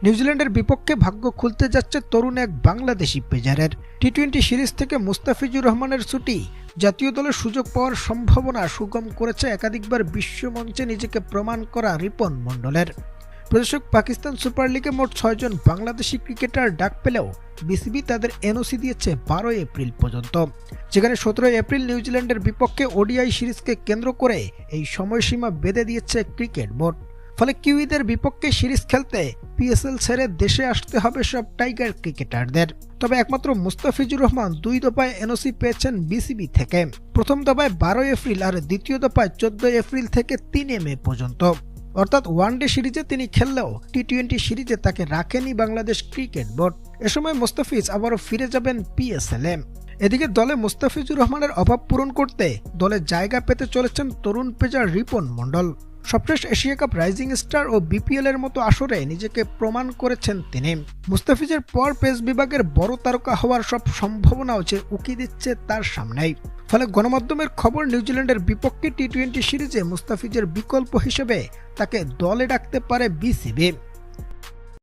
নিউজিল্যান্ডের বিপক্ষে ভাগ্য খুলতে যাচ্ছে তরুণ এক বাংলাদেশি পেসারের। টি-20 সিরিজ থেকে মুস্তাফিজুর রহমানের ছুটি জাতীয় দলে সুযোগ পাওয়ার সম্ভাবনা সুগম করেছে একাধিকবার বিশ্বমঞ্চে নিজেকে প্রমাণ করা রিপন মণ্ডলের। প্রদর্শক পাকিস্তান সুপার লিগে মোট 6 জন বাংলাদেশি ক্রিকেটার ডাক পেলেও বিসিবি তাদের এনওসি দিয়েছে 12 এপ্রিল পর্যন্ত, যেখানে 17 এপ্রিল নিউজিল্যান্ডের বিপক্ষে ওডিআই সিরিজকে কেন্দ্র করে এই সময়সীমা বেঁধে দিয়েছে ক্রিকেট বোর্ড। ফলে কিউইদের বিপক্ষে সিরিজ খেলতে পিএসএল ছেড়ে দেশে আসতে হবে সব টাইগার ক্রিকেটারদের। তবে একমাত্র মুস্তাফিজুর রহমান 2 দফায় এনওসি পেয়েছেন বিসিবি থেকে। প্রথম দফায় 12 এপ্রিল আর দ্বিতীয় দফায় 14 এপ্রিল থেকে 3 মে পর্যন্ত। অর্থাৎ ওয়ানডে সিরিজে তিনি খেললেও টি-20 সিরিজে তাকে রাখেনি বাংলাদেশ ক্রিকেট বোর্ড। এ সময় মুস্তাফিজ আবারও ফিরে যাবেন পিএসএল-এ। এদিকে দলে মুস্তাফিজুর রহমানের অভাব পূরণ করতে দলে জায়গা পেতে চলেছেন তরুণ পেসার রিপন মণ্ডল। সবশেষ এশিয়া কাপ রাইজিং স্টার ও বিপিএল-এর মতো আসরে নিজেকে প্রমাণ করেছেন তিনি। মুস্তাফিজের পর পেস বিভাগের বড় তারকা হওয়ার সব সম্ভাবনাও যে উকি দিচ্ছে তার সামনেই। ফলে গণমাধ্যমের খবর, নিউজিল্যান্ডের বিপক্ষে টি-20 সিরিজে মুস্তাফিজের বিকল্প হিসেবে তাকে দলে ডাকতে পারে বিসিবি।